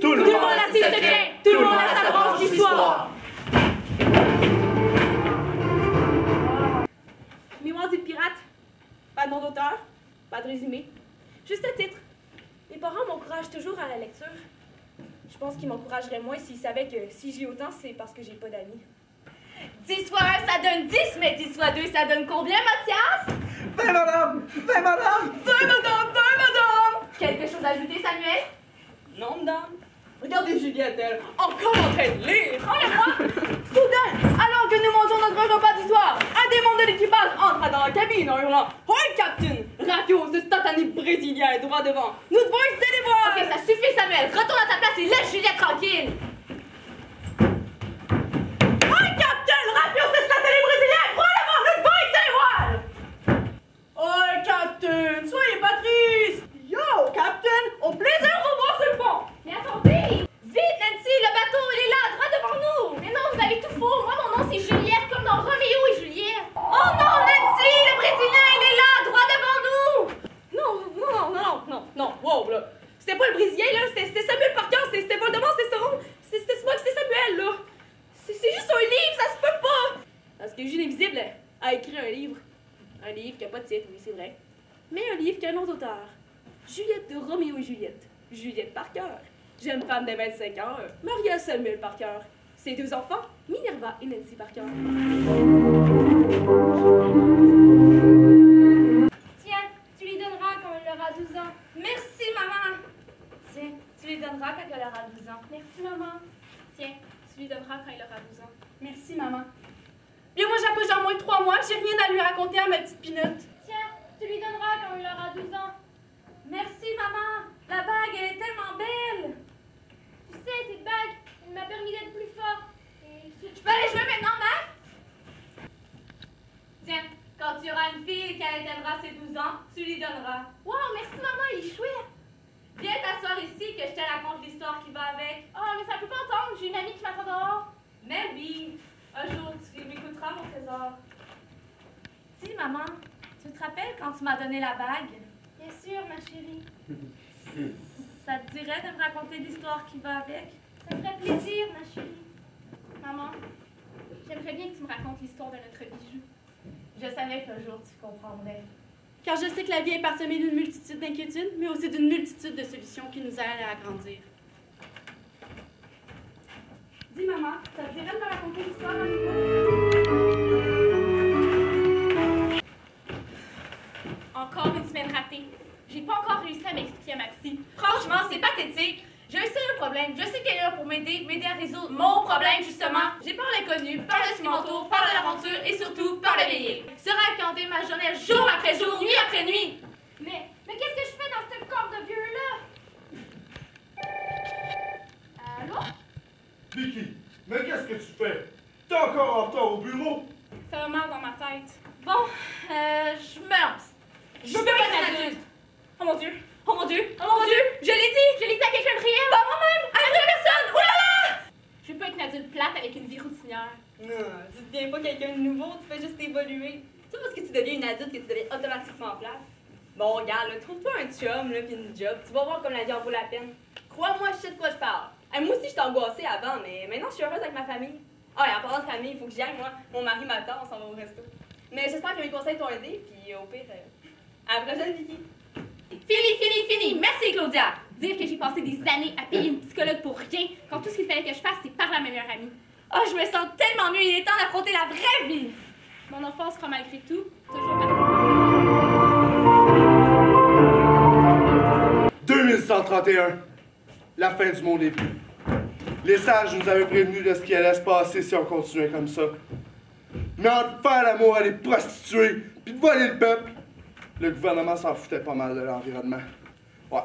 Tout le monde a ses secrets. Tout le monde a sa branche d'histoire. Mémoire d'une pirate. Pas de nom d'auteur. Pas de résumé. Juste un titre. Mes parents m'encouragent toujours à la lecture. Je pense qu'ils m'encourageraient moins s'ils savaient que si j'ai autant, c'est parce que j'ai pas d'amis. 10 fois 1, ça donne 10, mais 10 fois 2, ça donne combien, Mathias? 20, madame! 20, madame! 20, madame! 20, madame! Quelque chose à ajouter, Samuel? Non, madame. Regardez Juliette, elle, Encore en train de lire! Enlève-moi! Soudain, alors que nous mangeons notre repas du soir, un des membres de l'équipage entra dans la cabine en hurlant « Hoi, Captain! Radio, ce satané brésilien est droit devant! Nous devons essayer les voir! » Ok, ça suffit, Samuel! Retourne à ta place et laisse Juliette tranquille! Hoi, Captain! Radio, ce satané brésilien est droit devant! Nous devons essayer les voiles! Oh, Captain, soyez pas triste. Yo, Captain, au plaisir de vous voir sur le pont. Mais attendez! Vite, Nancy! Le bateau, il est là, droit devant nous! Mais non, vous avez tout faux! Moi, mon nom, c'est Juliette, comme dans Roméo et Juliette! Oh non, Nancy! Le Brésilien, il est là, droit devant nous! Non, wow, là. C'était pas le Brésilien, là, c'était Samuel Parker, c'était Voldemort, c'était moi, c'était Samuel, là. C'est juste un livre, ça se peut pas. Parce que Jules Invisible a écrit un livre. Un livre qui a pas de titre, oui, c'est vrai. Mais un livre qui a un nom d'auteur. Juliette de Roméo et Juliette. Juliette Parker. Jeune femme de 25 ans, mariée à Samuel Parker. Ses 2 enfants, Minerva et Nancy Parker. Tiens, tu lui donneras quand elle aura 12 ans. Merci, maman! Tiens, tu lui donneras quand elle aura 12 ans. Merci, maman. Tiens, tu lui donneras quand elle aura 12 ans. Merci, maman. Bien, moi, j'accouche dans moins de 3 mois, j'ai rien à lui raconter à ma petite pinotte. Tiens, tu lui donneras quand elle aura 12 ans. Merci, maman. La bague, elle est tellement belle. Tu sais, cette bague, elle m'a permis d'être plus forte. Et je peux aller jouer maintenant, Mac? Tiens, quand tu auras une fille et qu'elle atteindra ses 12 ans, tu lui donneras. Wow, merci, maman, il est chouette. Viens t'asseoir ici que je te raconte l'histoire qui va avec. Oh, mais ça peut pas entendre, j'ai une amie qui m'attend dehors. Mais oui, un jour, tu m'écouteras, mon trésor. Dis, maman, tu te rappelles quand tu m'as donné la bague? Bien sûr, ma chérie. Ça te dirait de me raconter l'histoire qui va avec? Ça me ferait plaisir, ma chérie. Maman, j'aimerais bien que tu me racontes l'histoire de notre bijou. Je savais qu'un jour tu comprendrais. Car je sais que la vie est parsemée d'une multitude d'inquiétudes, mais aussi d'une multitude de solutions qui nous aident à grandir. Dis, maman, ça te dirait de me raconter l'histoire d'un Encore une semaine ratée. J'ai pas encore réussi à m'expliquer à Maxi. Franchement, c'est pathétique. J'ai un sérieux problème. Je sais qu'elle est là pour m'aider à résoudre mon problème, justement. J'ai peur de l'inconnu, peur de ce qui m'entoure, peur de l'aventure et surtout peur de veiller. Sera à canter ma jeunesse jour après jour, nuit après nuit. Mais qu'est-ce que je fais dans ce corps de vieux-là? Allô? Vicky, mais qu'est-ce que tu fais? T'es encore en retard au bureau? Ça va mal dans ma tête. Bon, je me lance. Je veux être un adulte. Oh mon Dieu! Oh mon Dieu! Oh mon Dieu! Je l'ai dit! Je l'ai dit à quelqu'un de réel! Pas moi-même! À une vraie personne! Oh là là! Je veux pas être une adulte plate avec une vie routinière. Non, tu deviens pas quelqu'un de nouveau, tu fais juste évoluer. C'est parce que tu deviens une adulte que tu deviens automatiquement plate. Bon, regarde, là, trouve-toi un chum, là, pis une job. Tu vas voir comme la vie en vaut la peine. Crois-moi, je sais de quoi je parle. Moi aussi, j'étais angoissée avant, mais maintenant, je suis heureuse avec ma famille. Ah, et en parlant de famille, il faut que j'y aille, moi. Mon mari m'attend, on s'en va au resto. Mais j'espère que mes conseils t'ont aidé, puis au pire, à la prochaine, Vicky. Fini! Merci, Claudia! Dire que j'ai passé des années à payer une psychologue pour rien, quand tout ce qu'il fallait que je fasse, c'est parler à ma meilleure amie. Oh, je me sens tellement mieux, il est temps d'affronter la vraie vie! Mon enfance sera malgré tout toujours partie. 2131. La fin du monde est venue. Les sages nous avaient prévenus de ce qui allait se passer si on continuait comme ça. Mais entre faire l'amour à des prostituées puis de voler le peuple, le gouvernement s'en foutait pas mal de l'environnement. Ouais.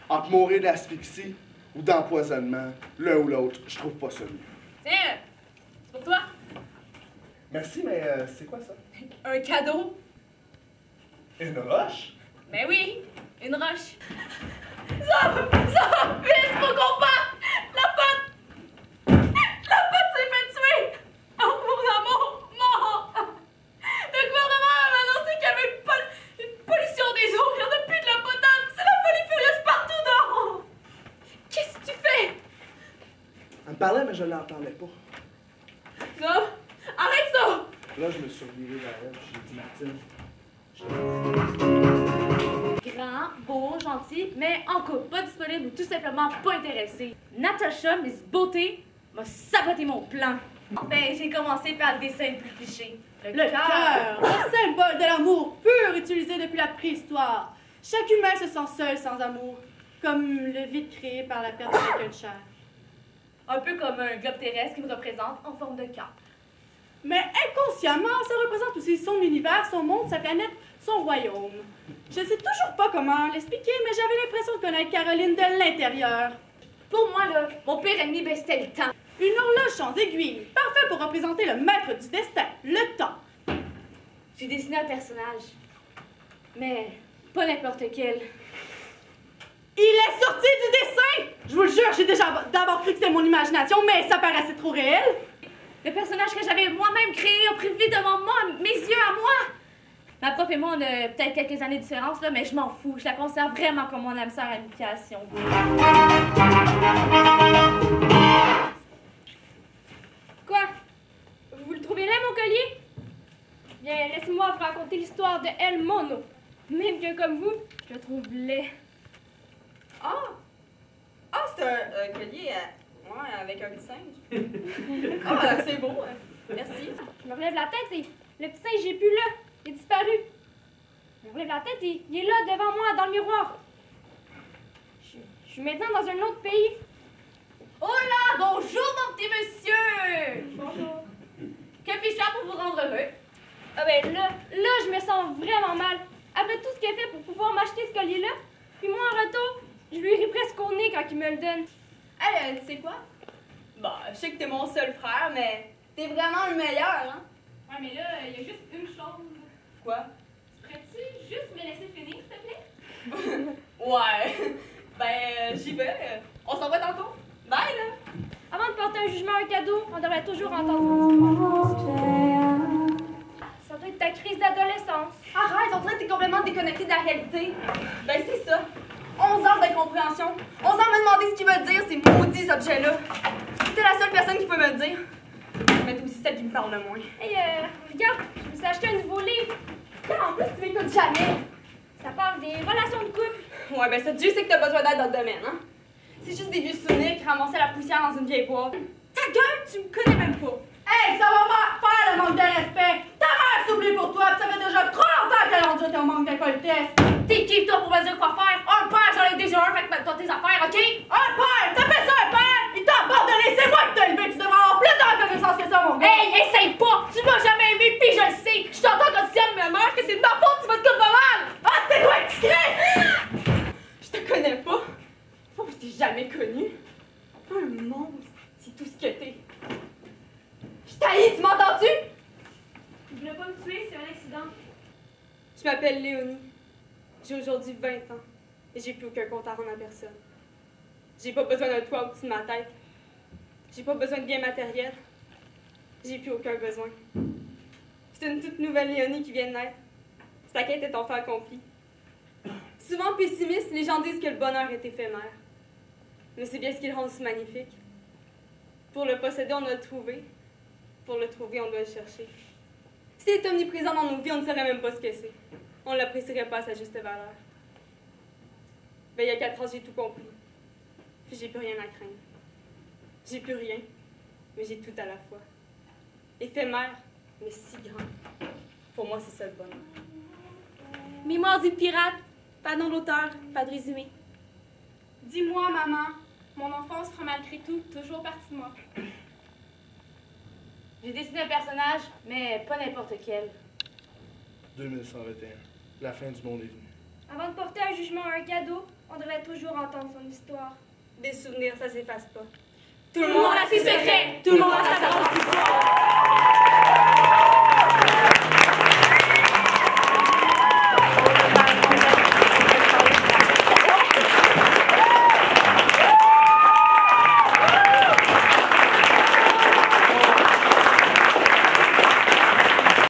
Entre mourir d'asphyxie ou d'empoisonnement, l'un ou l'autre, je trouve pas ça mieux. Tiens, c'est pour toi. Merci, mais c'est quoi ça? Un cadeau. Une roche? Ben oui, une roche. Ça, vite, faut qu'on parte! La pote s'est fait tuer! Oh, mon amour, mort! Le gouvernement m'a annoncé qu'il y avait une pollution des eaux, il n'y en a plus de l'eau potable, c'est la folie furieuse partout dehors! Qu'est-ce que tu fais? Elle me parlait, mais je ne l'entendais pas. Ça! Arrête ça! Là, je me suis reviré vers elle, puis j'ai dit, Martine. Grand, beau, gentil, mais en couple, pas disponible ou tout simplement pas intéressé. Natasha, Miss Beauté, m'a saboté mon plan. Ben, j'ai commencé par le dessin le plus cliché. Le cœur, le symbole de l'amour pur utilisé depuis la préhistoire. Chaque humain se sent seul sans amour, comme le vide créé par la perte de quelqu'un de cher. Un peu comme un globe terrestre qui me représente en forme de cœur. Mais inconsciemment, ça représente aussi son univers, son monde, sa planète, son royaume. Je ne sais toujours pas comment l'expliquer, mais j'avais l'impression de connaître Caroline de l'intérieur. Pour moi, là, mon pire ennemi, ben, c'était le temps. Une horloge sans aiguille, parfait pour représenter le maître du destin, le temps. J'ai dessiné un personnage, mais pas n'importe quel. Il est sorti du dessin! Je vous le jure, j'ai déjà d'abord cru que c'était mon imagination, mais ça paraissait trop réel. Le personnage que j'avais moi-même créé en privé devant moi, mes yeux à moi. Ma prof et moi, on a peut-être quelques années de différence, là, mais je m'en fous. Je la considère vraiment comme mon âme sœur amicale, si on veut. Quoi? Vous le trouvez là, mon collier? Bien, laissez-moi vous raconter l'histoire de El Mono. Même que comme vous, je le trouve laid. Ah! Ah, c'est un collier avec un petit singe. Ah, c'est beau. Merci. Je me relève la tête et le petit singe n'est plus là. Il est disparu. Je me relève la tête et il est là devant moi dans le miroir. Je suis maintenant dans un autre pays. Oh là! Bonjour, mon petit monsieur! Bonjour. Que puis-je faire pour vous rendre heureux? Ah ben là, je me sens vraiment mal. Après tout ce qu'il a fait pour pouvoir m'acheter ce collier-là, puis moi en retour, je lui ris presque au nez quand il me le donne. Hey, tu sais quoi? Bah, je sais que t'es mon seul frère, mais t'es vraiment le meilleur, hein? Ouais, mais là, il y a juste une chose. Quoi? Pourrais-tu juste me laisser finir, s'il te plaît? Ouais. Ben, j'y vais. On s'en va tantôt. Bye, là. Avant de porter un jugement à un cadeau, on devrait toujours entendre ça doit être ta crise d'adolescence. Arrête, on dirait que t'es complètement déconnecté de la réalité. Ben, c'est ça. 11 ans d'incompréhension. 11 ans à me demander ce qu'il veut dire, ces maudits objets-là. T'es la seule personne qui peut me le dire. Mais t'es aussi celle qui me parle le moins. Hey, regarde, je me suis acheté un nouveau livre. En plus, tu m'écoutes jamais. Ça parle des relations de couple. Ouais, ben ça, Dieu sait que t'as besoin d'aide dans le domaine, hein? C'est juste des vieux souvenirs qui ramassaient la poussière dans une vieille boîte. Ta gueule, tu me connais même pas. Hey, ça va faire le manque de respect! Ta mère s'oublie pour toi, pis ça fait déjà trop longtemps qu'elle endure ton manque d'impolitesse! T'es qui, toi, pour me dire quoi faire? Un père, j'en ai déjà un, fait que toi, tes affaires, OK? Un père! T'appelles ça un père? Il t'a abandonné, c'est moi qui t'ai élevé, tu devrais avoir plus de reconnaissance que ça, mon gars! Hey, essaye pas! Tu m'as jamais aimé, puis je le sais! Je t'entends quand tu aimes ma mère, que c'est de ma faute, tu vas te faire mal! Ah, tais-toi, discret! Je te connais pas. Faut que je t'ai jamais connu. Un monstre, c'est tout ce que t'es. Je t'haïs, tu m'entends-tu? Il voulait pas me tuer, c'est un accident. Je m'appelle Léonie. J'ai aujourd'hui 20 ans et j'ai plus aucun compte à rendre à personne. J'ai pas besoin d'un toit au-dessus de ma tête. J'ai pas besoin de biens matériels. J'ai plus aucun besoin. C'est une toute nouvelle Léonie qui vient de naître. Sa quête est enfin accomplie. Souvent pessimistes, les gens disent que le bonheur est éphémère. Mais c'est bien ce qui le rend si magnifique. Pour le posséder, on doit le trouver. Pour le trouver, on doit le chercher. S'il est omniprésent dans nos vies, on ne saurait même pas ce que c'est. On ne l'apprécierait pas à sa juste valeur. Ben, il y a 4 ans, j'ai tout compris. Puis j'ai plus rien à craindre. J'ai plus rien, mais j'ai tout à la fois. Éphémère, mais si grand. Pour moi, c'est ça le bonheur. Mémoire d'une pirate, pas nom d'auteur, pas de résumé. Dis-moi, maman, mon enfance sera malgré tout toujours partie de moi. J'ai dessiné un personnage, mais pas n'importe quel. 2121. La fin du monde est venue. Avant de porter un jugement à un cadeau, on devrait toujours entendre son histoire. Des souvenirs, ça s'efface pas. Tout le monde a ses secrets, tout le monde a sa propre histoire.